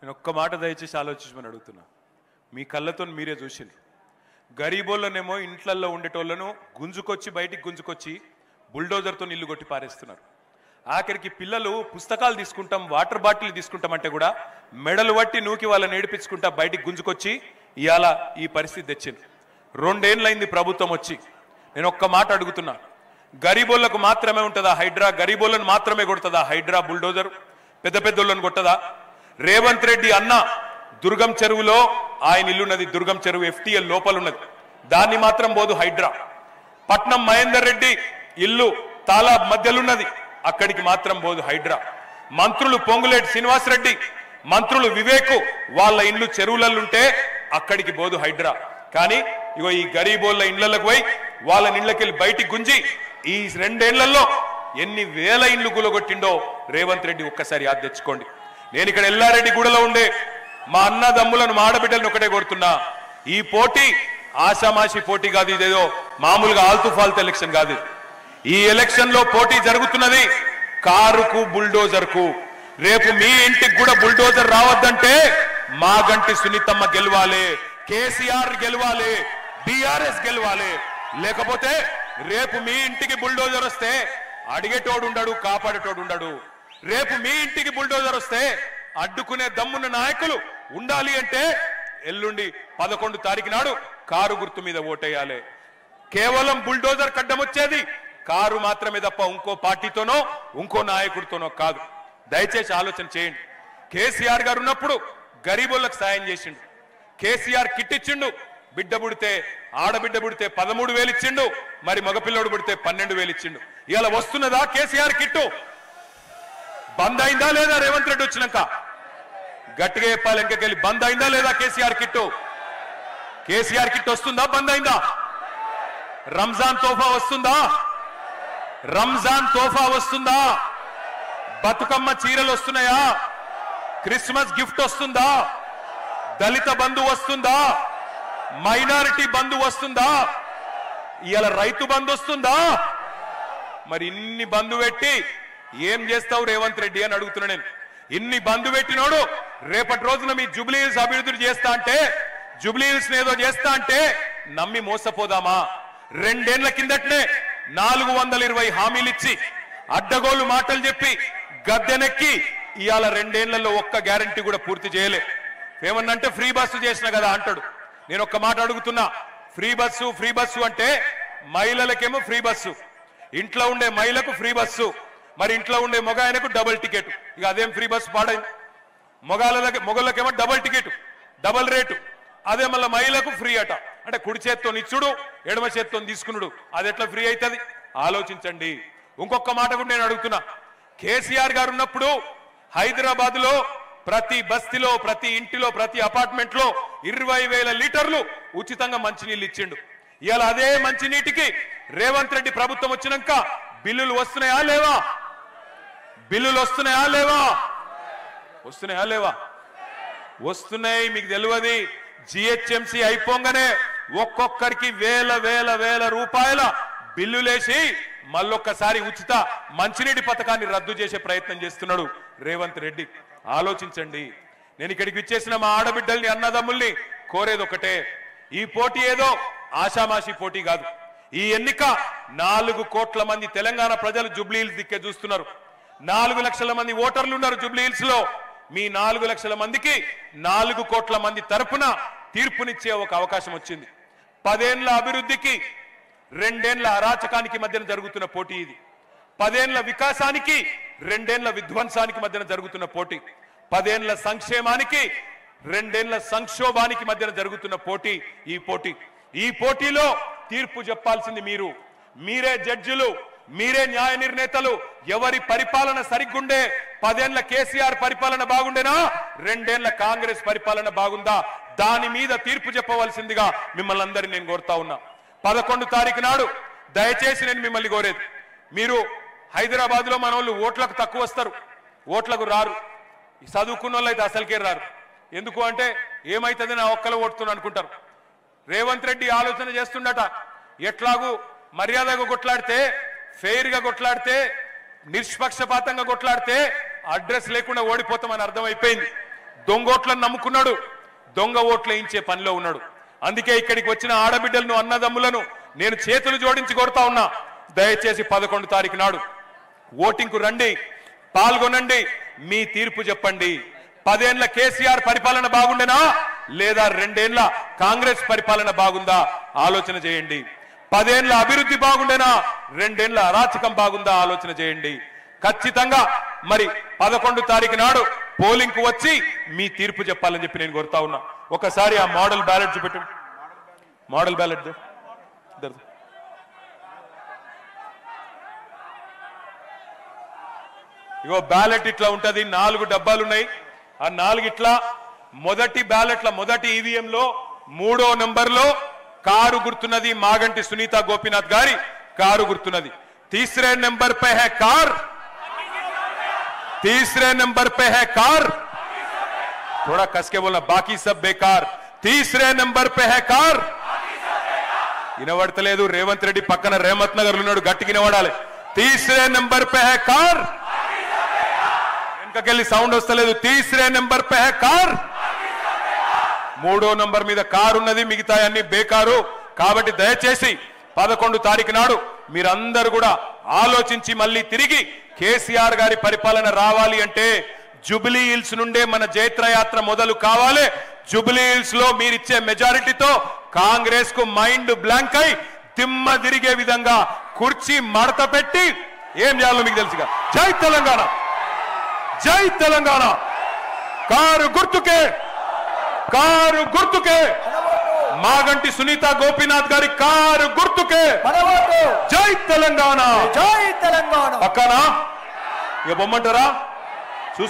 నేను ఒక్క మాట దయచేసి ఆలోచించమని అడుగుతున్నా. మీ కళ్ళతో మీరే చూసింది. గరీబోళ్ళనేమో ఇంట్లల్లో ఉండేటోళ్ళను గుంజుకొచ్చి బయటికి గుంజుకొచ్చి బుల్డోజర్తో నీళ్లు కొట్టి పారేస్తున్నారు. ఆఖరికి పిల్లలు పుస్తకాలు తీసుకుంటాం, వాటర్ బాటిల్ తీసుకుంటామంటే కూడా మెడలు పట్టి నూకి వాళ్ళని ఏడిపించుకుంటా బయటికి గుంజుకొచ్చి ఇవాళ ఈ పరిస్థితి తెచ్చింది. 2 ఏళ్ళైంది ప్రభుత్వం వచ్చి. నేను ఒక్క మాట అడుగుతున్నా, గరీబోళ్లకు మాత్రమే ఉంటుందా హైడ్రా? గరీబోళ్ళను మాత్రమే కొడుతుందా హైడ్రా బుల్డోజర్? పెద్ద పెద్దోళ్ళను కొట్టదా? రేవంత్ రెడ్డి అన్న దుర్గం చెరువులో ఆయన ఇల్లున్నది, దుర్గం చెరువు FTL లోపల ఉన్నది, దాన్ని మాత్రం పోదు హైడ్రా. పట్నం మహేందర్ రెడ్డి ఇల్లు తాలాబ్ మధ్యలున్నది, అక్కడికి మాత్రం పోదు హైడ్రా. మంత్రులు పొంగులేటి శ్రీనివాసరెడ్డి, మంత్రులు వివేకు వాళ్ళ ఇండ్లు చెరువులల్లుంటే అక్కడికి పోదు హైడ్రా. కానీ ఇగో ఈ గరీబోళ్ళ ఇండ్లకు పోయి వాళ్ళ ఇండ్లకెళ్ళి బయటికి గుంజి ఈ 2 ఏళ్లలో ఎన్ని వేల ఇండ్లు గులగొట్టిండో రేవంత్ రెడ్డి ఒక్కసారి యాద తెచ్చుకోండి. నేను ఇక్కడ ఎల్లారెడ్డి గూడలో ఉండే మా అన్నదమ్ములను మా ఆడబిడ్డలను ఒకటే కోరుతున్నా, ఈ పోటీ ఆషామాషి పోటీ కాదు, ఇదేదో మామూలుగా ఆల్తుఫాల్త్ ఎలక్షన్ కాదు. ఈ ఎలక్షన్ లో పోటీ జరుగుతున్నది కారుకు బుల్డోజర్ కు. రేపు మీ ఇంటికి కూడా బుల్డోజర్ రావద్దంటే మాగంటి సునీతమ్మ గెలవాలి, కేసీఆర్ గెలవాలి, బీఆర్ఎస్ గెలవాలి. లేకపోతే రేపు మీ ఇంటికి బుల్డోజర్ వస్తే అడిగేటోడు ఉండడు, కాపాడేటోడు ఉండడు. రేపు మీ ఇంటికి బుల్డోజర్ వస్తే అడ్డుకునే దమ్మున్న నాయకులు ఉండాలి అంటే ఎల్లుండి 11 తారీఖు నాడు కారు గుర్తు మీద ఓటేయాలి. కేవలం బుల్డోజర్ కడ్డం వచ్చేది కారు మాత్రమే తప్ప ఇంకో పార్టీతోనో ఇంకో నాయకుడితోనో కాదు. దయచేసి ఆలోచన చేయండి. కేసీఆర్ గారు ఉన్నప్పుడు గరీబులకు సాయం చేసిండు. కేసీఆర్ కిట్ ఇచ్చిండు. బిడ్డ పుడితే ఆడబిడ్డ పుడితే 13,000 ఇచ్చిండు, మరి మగపిల్లోడు పుడితే 12,000 ఇచ్చిండు. ఇలా వస్తున్నదా కేసీఆర్ కిట్టు? బంద్ అయిందా లేదా? రేవంత్ రెడ్డి వచ్చినాక గట్టిగా చెప్పాలి, ఇంకెళ్ళి బంద్ అయిందా లేదా కేసీఆర్ కిట్టు? కేసీఆర్ కిట్ వస్తుందా? బంద్ అయిందా? రంజాన్ తోఫా వస్తుందా? రంజాన్ తోఫా వస్తుందా? బతుకమ్మ చీరలు వస్తున్నాయా? క్రిస్మస్ గిఫ్ట్ వస్తుందా? దళిత బంధు వస్తుందా? మైనారిటీ బంధు వస్తుందా? ఇవాళ రైతు బంధు వస్తుందా? మరి ఇన్ని బంధు పెట్టి ఏం చేస్తావు రేవంత్ రెడ్డి అని అడుగుతున్నా నేను. ఇన్ని బంధు పెట్టినోడు రేపటి రోజున మీ జూబ్లీ హిల్స్ అభివృద్ధి చేస్తా అంటే, జూబ్లీ హిల్స్ ఏదో చేస్తా అంటే నమ్మి మోసపోదామా? 2 ఏళ్ల కిందటనే 420 హామీలు ఇచ్చి అడ్డగోలు మాటలు చెప్పి గద్దెనెక్కి ఇవాళ 2 ఏళ్లలో ఒక్క గ్యారంటీ కూడా పూర్తి చేయలే. ఏమన్నంటే ఫ్రీ బస్సు చేసిన కదా అంటాడు. నేను ఒక్క మాట అడుగుతున్నా, ఫ్రీ బస్సు అంటే మహిళలకేమో ఫ్రీ బస్సు, ఇంట్లో ఉండే మహిళకు ఫ్రీ బస్సు, మరి ఇంట్లో ఉండే మగ ఆయనకు డబుల్ టికెట్. ఇక అదేం ఫ్రీ బస్సు పాడైంది? మొగళ్ళకేమో డబుల్ టికెట్, డబుల్ రేటు. అదే మళ్ళీ మహిళకు ఫ్రీ అట. అంటే కుడి చేత్తో ఇచ్చుడు, ఎడమ చేత్తో తీసుకున్నాడు, అది ఎట్లా ఫ్రీ అవుతుంది? ఆలోచించండి. ఇంకొక మాట కూడా నేను అడుగుతున్నా, కేసీఆర్ గారు ఉన్నప్పుడు హైదరాబాద్ లో ప్రతి బస్తీలో, ప్రతి ఇంటిలో, ప్రతి అపార్ట్మెంట్ లో 20,000 లీటర్లు ఉచితంగా మంచినీళ్ళు ఇచ్చిండు. ఇవాళ అదే మంచినీటికి రేవంత్ రెడ్డి ప్రభుత్వం వచ్చినాక బిల్లులు వస్తున్నాయా లేవా? బిల్లులు వస్తున్నాయా లేవా? వస్తున్నాయా లేవా? వస్తున్నాయి. మీకు తెలియదు, GHMC అయిపోగానే ఒక్కొక్కరికి వేల రూపాయల బిల్లులేసి మళ్ళొక్కసారి ఉచిత మంచినీటి పథకాన్ని రద్దు చేసే ప్రయత్నం చేస్తున్నాడు రేవంత్ రెడ్డి. ఆలోచించండి. నేను ఇక్కడికి విచ్చేసిన మా ఆడబిడ్డల్ని, అన్నదమ్ముల్ని కోరేది ఒకటే, ఈ పోటీ ఏదో ఆషామాషి పోటీ కాదు. ఈ ఎన్నిక 4 కోట్ల మంది తెలంగాణ ప్రజలు జూబ్లీ హిల్స్ దిక్కే చూస్తున్నారు. 4 లక్షల మంది ఓటర్లు ఉన్నారు జూబ్లీ హిల్స్ లో. మీ 4 లక్షల మందికి 4 కోట్ల మంది తరపున తీర్పునిచ్చే ఒక అవకాశం వచ్చింది. 10 ఏళ్ల అభివృద్ధికి 2 ఏళ్ల అరాచకానికి మధ్యన జరుగుతున్న పోటీ ఇది. 10 ఏళ్ల వికాసానికి 2 ఏళ్ల విధ్వంసానికి మధ్యన జరుగుతున్న పోటీ. 10 ఏళ్ల సంక్షేమానికి 2 ఏళ్ల సంక్షోభానికి మధ్యన జరుగుతున్న పోటీ ఈ పోటీ. ఈ పోటీలో తీర్పు చెప్పాల్సింది మీరు. మీరే జడ్జిలు, మీరే న్యాయ నిర్ణేతలు. ఎవరి పరిపాలన సరిగ్గుండే? 10 ఏళ్ల కేసీఆర్ పరిపాలన బాగుండేనా? 2 ఏళ్ల కాంగ్రెస్ పరిపాలన బాగుందా? దాని మీద తీర్పు చెప్పవలసిందిగా మిమ్మల్ని అందరినీ నేను కోరుతా ఉన్నా. 11 తారీఖు నాడు దయచేసి నేను మిమ్మల్ని కోరేది, మీరు హైదరాబాద్ లో మన వాళ్ళు ఓట్లకు తక్కువ వస్తారు, ఓట్లకు రారు. చదువుకున్న వాళ్ళు అయితే అసలుకే రారు. ఎందుకు అంటే ఏమైతుంది నా ఒక్కలు ఓటుతున్నా అనుకుంటారు. రేవంత్ రెడ్డి ఆలోచన చేస్తుండట, ఎట్లాగూ మర్యాదగా కొట్లాడితే, ఫెయిర్ గా కొట్లాడితే, నిష్పక్షపాతంగా కొట్లాడితే అడ్రస్ లేకుండా ఓడిపోతామని అర్థమైపోయింది. దొంగోట్లను నమ్ముకున్నాడు, దొంగ ఓట్లు వేయించే పనిలో ఉన్నాడు. అందుకే ఇక్కడికి వచ్చిన ఆడబిడ్డలను అన్నదమ్ములను నేను చేతులు జోడించి కోరుతా ఉన్నా, దయచేసి 11 తారీఖు నాడు ఓటింగ్కు రండి, పాల్గొనండి, మీ తీర్పు చెప్పండి. 10 ఏళ్ల కేసీఆర్ పరిపాలన బాగుండేనా లేదా 2 ఏళ్ల కాంగ్రెస్ పరిపాలన బాగుందా ఆలోచన చేయండి. 10 ఏళ్ల అభివృద్ధి బాగుండేనా 2 ఏళ్ల అరాచకం బాగుందా ఆలోచన చేయండి. ఖచ్చితంగా మరి 11 తారీఖు నాడు పోలింగ్ కు వచ్చి మీ తీర్పు చెప్పాలని చెప్పి నేను కోరుతా ఉన్నా. ఒకసారి ఆ మోడల్ బ్యాలెట్ చూపెట్టండి. మోడల్ బ్యాలెట్ ఇగో బ్యాలెట్ ఇట్లా ఉంటది. 4 డబ్బాలు ఉన్నాయి. ఆ 4 ఇట్లా మొదటి బ్యాలెట్ల మొదటి ఈవీఎంలో 3వ నంబర్లో కారు గుర్తున్నది, మాగంటి సునీత గోపీనాథ్ గారి కారు గుర్తున్నది. तीसरे नंबर पे है कार, तीसरे नंबर पे है कार, थोड़ा कस के बोलना, बाकी सब बेकार. तीसरे नंबर पे है कार. వినబడతలేదు. రేవంత్ రెడ్డి పక్కన రేమత్ నగర్ ఉన్నాడు, గట్టిగా వినబడాలి. तीसरे नंबर पे है कार. వెనకకెళ్ళి సౌండ్ వస్తలేదు. तीसरे नंबर पे है कार. 3వ నంబర్ మీద కారు ఉన్నది, మిగతా అన్ని బేకారు. కాబట్టి దయచేసి 11 తారీఖు నాడు మీరందరూ కూడా ఆలోచించి మళ్ళీ తిరిగి కేసీఆర్ గారి పరిపాలన రావాలి అంటే జూబ్లీ హిల్స్ నుండే మన జైత్రయాత్ర మొదలు కావాలి. జూబ్లీ హిల్స్ లో మీరిచ్చే మెజారిటీతో కాంగ్రెస్ కు మైండ్ బ్లాంక్ అయి దిమ్మ తిరిగే విధంగా కుర్చీ మడత పెట్టి ఏం చేయాలో మీకు తెలుసుగా. జై తెలంగాణ, జై తెలంగాణ. కారు గుర్తుకే, కారు గుర్తుకే, మాగంటి సునీత గోపీనాథ్ గారి కారు గుర్తుకే. జై తెలంగాణ, జై తెలంగాణ. పక్కనా ఇక బొమ్మంటారా?